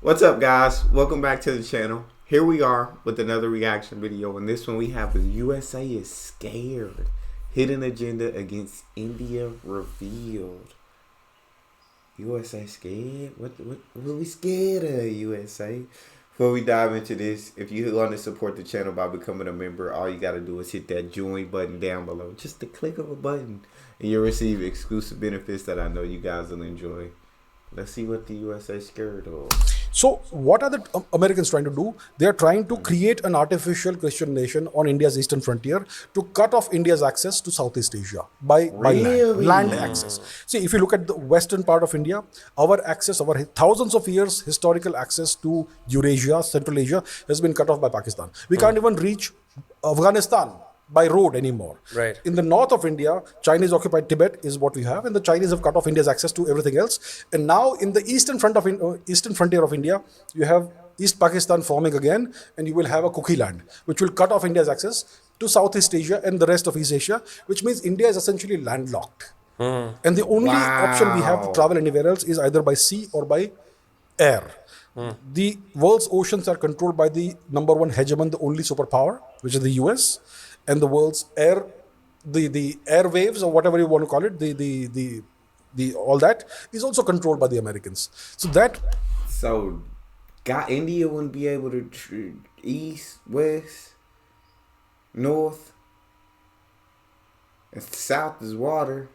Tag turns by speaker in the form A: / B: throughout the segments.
A: What's up, guys? Welcome back to the channel. Here we are with another reaction video. And this one we have is USA is scared. Hidden agenda against India revealed. USA scared? What are we scared of, USA? Before we dive into this, if you want to support the channel by becoming a member, all you got to do is hit that join button down below. Just the click of a button. And you'll receive exclusive benefits that I know you guys will enjoy. Let's see what the USA is scared of.
B: So what are the Americans trying to do? They are trying to create an artificial Christian nation on India's eastern frontier to cut off India's access to Southeast Asia by land access. See, if you look at the western part of India, our thousands of years historical access to Eurasia, Central Asia has been cut off by Pakistan. We can't even reach Afghanistan by road anymore.
C: Right.
B: In the north of India, Chinese occupied Tibet is what we have, and the Chinese have cut off India's access to everything else. And now in the eastern frontier of India, you have East Pakistan forming again, and you will have a cookie land, which will cut off India's access to Southeast Asia and the rest of East Asia, which means India is essentially landlocked. And the only option we have to travel anywhere else is either by sea or by air. The world's oceans are controlled by the number one hegemon, the only superpower, which is the US. And the world's the airwaves or whatever you want to call it, the all that is also controlled by the Americans.
A: So, India wouldn't be able to east, west, north, and south is water.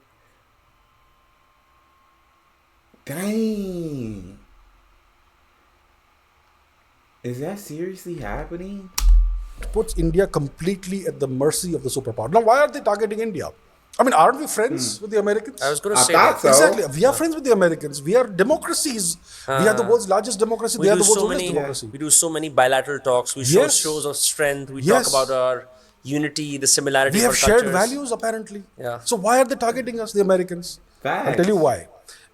A: Dang. Is that seriously happening?
B: puts India completely at the mercy of the superpower. Now, why are they targeting India? I mean, aren't we friends with the Americans?
C: I was going to say
A: that. So.
B: Exactly. We are friends with the Americans. We are democracies. We are the world's largest democracy. They are the world's oldest democracy.
C: We do so many bilateral talks. We show shows of strength. We talk about our unity, the similarity
B: We
C: of
B: have shared
C: cultures.
B: values, apparently.
C: Yeah.
B: So why are they targeting us, the Americans?
A: Facts.
B: I'll tell you why.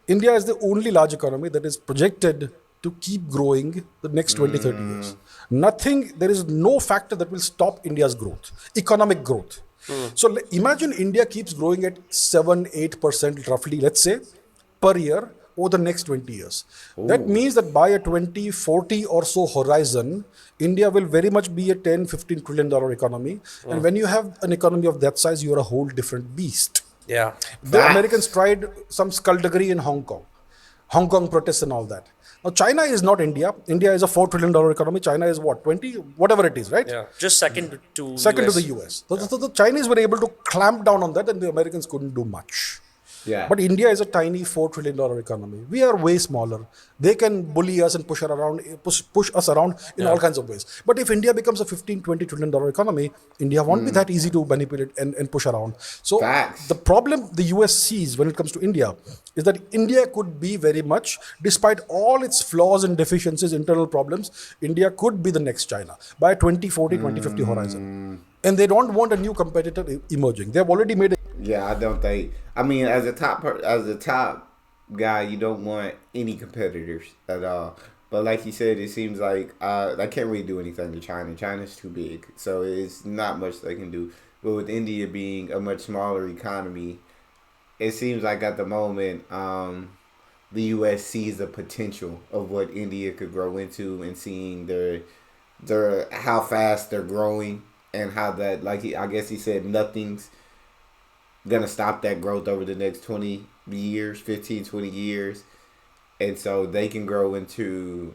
B: India is the only large economy that is projected to keep growing the next 20, 30 years. There is no factor that will stop India's growth, economic growth. So imagine India keeps growing at 7-8% roughly, let's say, per year over the next 20 years. Ooh. That means that by a 2040 or so horizon, India will very much be a 10-15 trillion dollar economy. And when you have an economy of that size, you are a whole different beast.
C: Yeah.
B: The Americans tried some skullduggery in Hong Kong protests and all that. Now, China is not India. India is a $4 trillion economy. China is what, 20? Whatever it is, right?
C: Yeah. Just second to
B: US. The US. So the Chinese were able to clamp down on that and the Americans couldn't do much.
A: Yeah.
B: But India is a tiny $4 trillion economy. We are way smaller. They can bully us and push us around in all kinds of ways. But if India becomes a $15-20 trillion economy, India won't be that easy to manipulate and push around. So the problem the US sees when it comes to India is that India could be very much, despite all its flaws and deficiencies, internal problems, India could be the next China by 2040, 2050 horizon. And they don't want a new competitor emerging. They've already made
A: Yeah, I don't think. I mean, as a top guy, you don't want any competitors at all. But like you said, it seems like they can't really do anything to China. China's too big, so it's not much they can do. But with India being a much smaller economy, it seems like at the moment the U.S. sees the potential of what India could grow into, and seeing their how fast they're growing, and how that, like I guess he said, nothing's gonna stop that growth over the next 20 years, 15, 20 years. And so they can grow into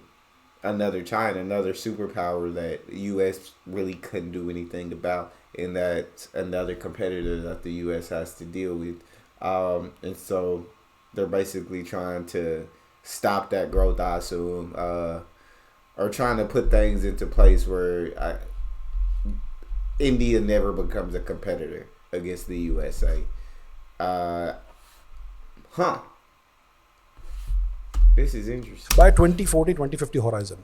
A: another China, another superpower that the U.S. really couldn't do anything about, and that's another competitor that the U.S. has to deal with. And so they're basically trying to stop that growth, I assume, or trying to put things into place where India never becomes a competitor against the USA. This is interesting.
B: By 2040, 2050 horizon.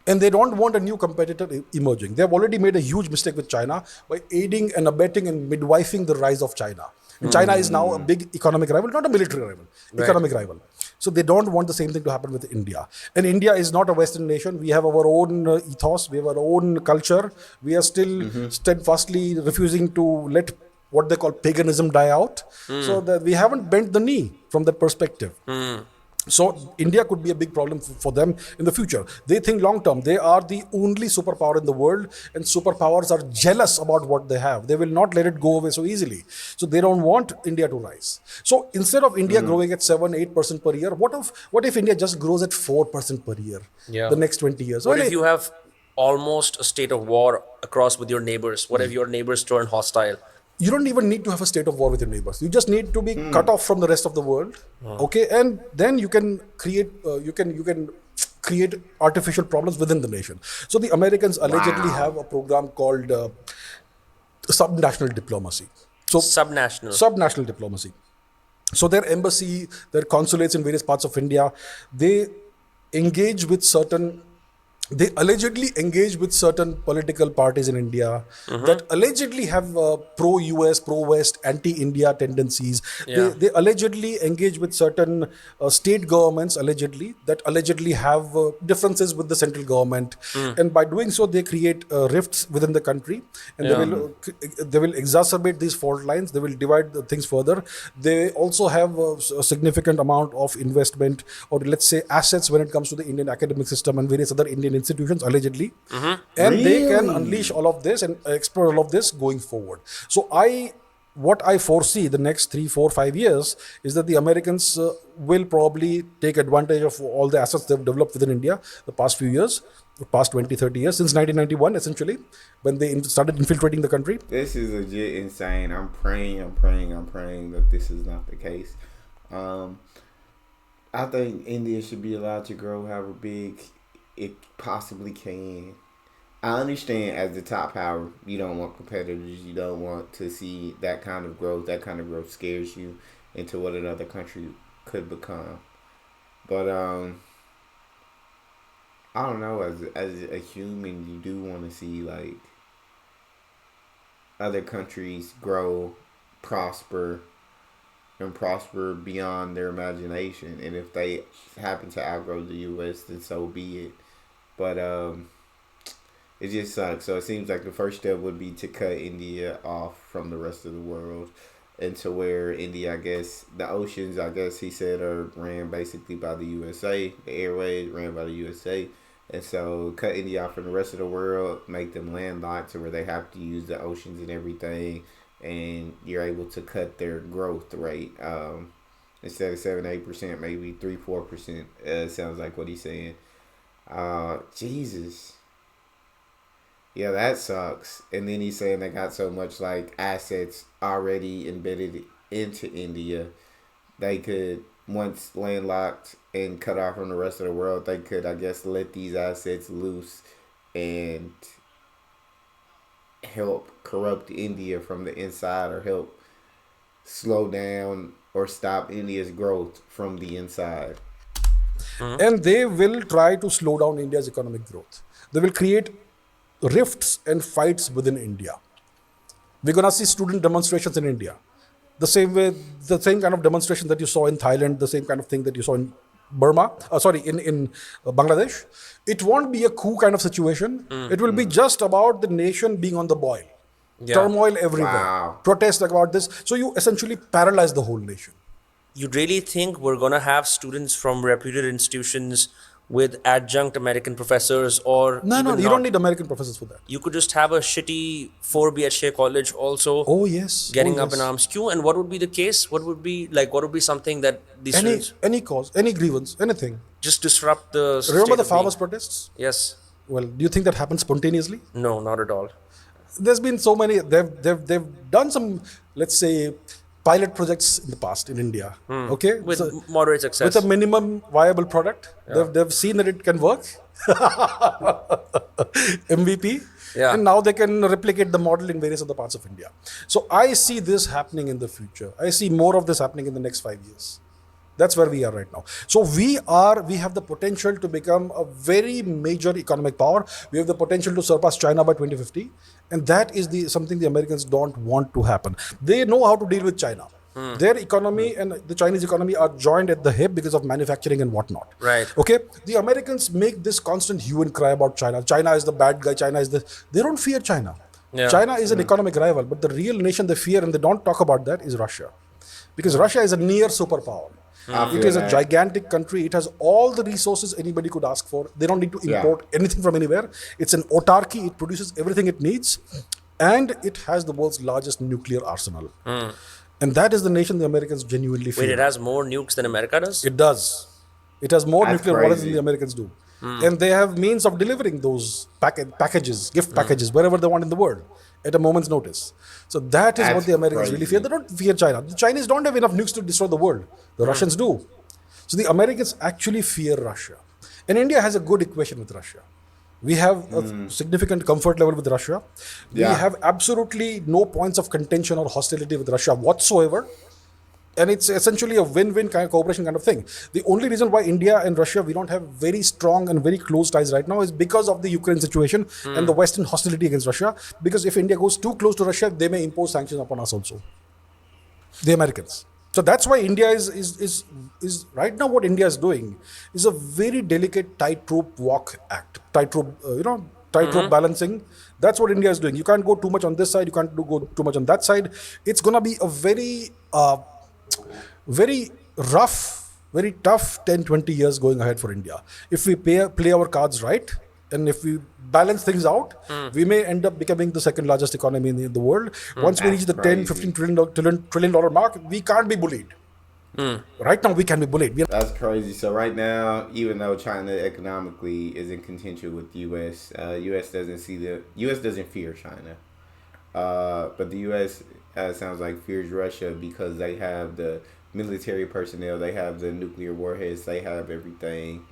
B: And they don't want a new competitor emerging. They've already made a huge mistake with China by aiding and abetting and midwifing the rise of China. And China is now a big economic rival, not a military rival, economic rival. So they don't want the same thing to happen with India. And India is not a Western nation. We have our own ethos. We have our own culture. We are still steadfastly refusing to let what they call paganism die out. So that we haven't bent the knee from that perspective. So India could be a big problem for them in the future. They think long term. They are the only superpower in the world, and superpowers are jealous about what they have. They will not let it go away so easily. So they don't want India to rise. So instead of India growing at 7-8% per year, what if India just grows at 4% per year
C: Yeah.
B: the next 20 years?
C: What
B: Well,
C: if you have almost a state of war across with your neighbors? What if your neighbors turn hostile?
B: you don't even need to have a state of war with your neighbors. You just need to be cut off from the rest of the world, okay? And then you can create you can create artificial problems within the nation. So the Americans allegedly
A: Wow.
B: have a program called subnational diplomacy. So
C: Subnational.
B: subnational diplomacy. So their embassy, their consulates in various parts of India, they engage with certain they allegedly engage with certain political parties in India that allegedly have pro-US, pro-West, anti-India tendencies.
C: Yeah.
B: They allegedly engage with certain state governments, allegedly, that allegedly have differences with the central government. And by doing so, they create rifts within the country, and
C: Yeah.
B: they will exacerbate these fault lines. They will divide the things further. They also have a significant amount of investment, or let's say assets, when it comes to the Indian academic system and various other Indian institutions, allegedly. And they can
A: Really?
B: unleash all of this and explore all of this going forward. So what I foresee the next 3, 4, 5 years is that the Americans will probably take advantage of all the assets they've developed within India the past few years, the past 20, 30 years, since 1991, essentially, when they started infiltrating the country.
A: This is legit insane. I'm praying that this is not the case. Um, I think India should be allowed to grow however big it possibly can. I understand as the top power, you don't want competitors. You don't want to see that kind of growth. That kind of growth scares you into what another country could become. But I don't know. As a human, you do want to see like other countries grow, prosper, and prosper beyond their imagination. And if they happen to outgrow the U.S., then so be it. But it just sucks. So it seems like the first step would be to cut India off from the rest of the world, and to where India, I guess, the oceans, I guess he said, are ran basically by the USA. The airways ran by the USA. And so cut India off from the rest of the world, make them landlocked to where they have to use the oceans and everything, and you're able to cut their growth rate. Instead of 7-8%, maybe 3-4%. Sounds like what he's saying. Jesus. Yeah, that sucks. And then he's saying they got so much like assets already embedded into India, they could, once landlocked and cut off from the rest of the world, they could, I guess, let these assets loose and help corrupt India from the inside, or help slow down or stop India's growth from the inside.
B: And they will try to slow down India's economic growth. They will create rifts and fights within India. We're going to see student demonstrations in India. The same kind of demonstration that you saw in Thailand, the same kind of thing that you saw in Burma, in Bangladesh. It won't be a coup kind of situation. It will be just about the nation being on the boil.
C: Yeah.
B: Turmoil everywhere.
A: Wow.
B: Protests about this. So you essentially paralyze the whole nation.
C: You really think we're going to have students from reputed institutions with adjunct American professors, or
B: No,
C: even
B: you
C: not?
B: don't need American professors for that.
C: You could just have a shitty 4 BHA college also
B: Oh, yes.
C: getting
B: Oh,
C: up in
B: yes.
C: arms. Q, and what would be the case? What would be something that these students
B: Any cause, any grievance, anything.
C: just disrupt the state
B: Remember the
C: of being?
B: farmers' protests?
C: Yes.
B: Well, do you think that happened spontaneously?
C: No, not at all.
B: There's been so many. They've done some, let's say, pilot projects in the past in India. Okay,
C: With
B: So,
C: moderate success.
B: with a minimum viable product. They've seen that it can work. MVP.
C: Yeah.
B: And now they can replicate the model in various other parts of India. So I see this happening in the future. I see more of this happening in the next 5 years. That's where we are right now. So we have the potential to become a very major economic power. We have the potential to surpass China by 2050. And that is something the Americans don't want to happen. They know how to deal with China. Their economy and the Chinese economy are joined at the hip because of manufacturing and whatnot.
C: Right.
B: Okay. The Americans make this constant hue and cry about China. China is the bad guy. They don't fear China.
C: Yeah.
B: China is an economic rival, but the real nation they fear and they don't talk about that is Russia. Because Russia is a near superpower.
A: I
B: It
A: feel
B: is a
A: that.
B: gigantic country. It has all the resources anybody could ask for. They don't need to
A: Yeah.
B: import anything from anywhere. It's an autarky. It produces everything it needs. And it has the world's largest nuclear arsenal. And that is the nation the Americans genuinely
C: Wait, it
B: fear.
C: has more nukes than America does?
B: It does. It has more
A: That's
B: nuclear warheads than the
A: crazy.
B: Americans do. And they have means of delivering those packages, gift packages, wherever they want in the world at a moment's notice. So that is what
A: That's
B: the Americans really fear.
A: crazy.
B: They don't fear China. The Chinese don't have enough nukes to destroy the world. The Russians do. So the Americans actually fear Russia. And India has a good equation with Russia. We have a significant comfort level with Russia. We
A: Yeah.
B: have absolutely no points of contention or hostility with Russia whatsoever. And it's essentially a win-win kind of cooperation kind of thing. The only reason why India and Russia, we don't have very strong and very close ties right now is because of the Ukraine situation and the Western hostility against Russia. Because if India goes too close to Russia, they may impose sanctions upon us also, the Americans. So that's why India is right now, what India is doing is a very delicate tightrope walk act, tightrope balancing. That's what India is doing. You can't go too much on this side, you can't go too much on that side. It's gonna be a very rough, very tough 10, 20 years going ahead for India. If we play our cards right, and if we balance things out, we may end up becoming the second largest economy in the world. Once we
A: That's
B: reach the 10,
A: crazy.
B: 15 trillion dollar mark, we can't be bullied. Right now, we can be bullied.
A: That's crazy. So right now, even though China economically is in contention with the U.S., U.S. doesn't fear China, but the U.S. Sounds like fears Russia because they have the military personnel, they have the nuclear warheads, they have everything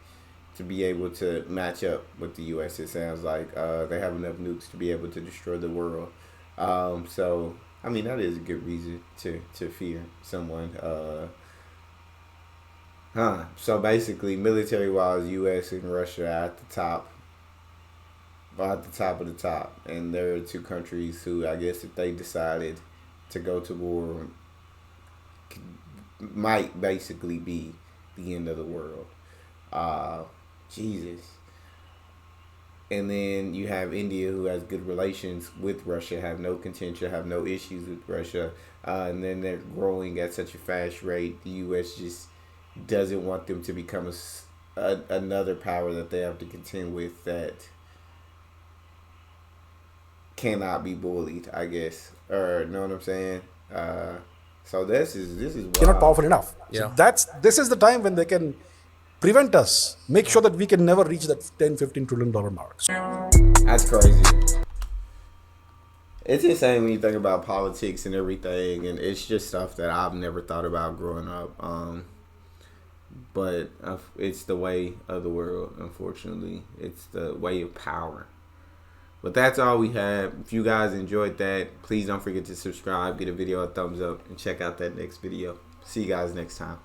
A: to be able to match up with the U.S. It sounds like they have enough nukes to be able to destroy the world. So I mean that is a good reason to fear someone. So basically, military-wise, U.S. and Russia are at the top, of the top, and there are two countries who, I guess, if they decided to go to war, might basically be the end of the world. Jesus. And then you have India, who has good relations with Russia, have no contention, have no issues with Russia, and then they're growing at such a fast rate. The U.S. just doesn't want them to become another power that they have to contend with that cannot be bullied, I guess, or know what I'm saying. So this is
B: We're
A: wild.
B: not powerful enough.
C: Yeah.
B: So this is the time when they can prevent us, make sure that we can never reach that 10, 15 trillion dollar mark.
A: That's crazy. It's insane when you think about politics and everything, and it's just stuff that I've never thought about growing up. But it's the way of the world, unfortunately. It's the way of power. But that's all we have. If you guys enjoyed that, please don't forget to subscribe, give the video a thumbs up, and check out that next video. See you guys next time.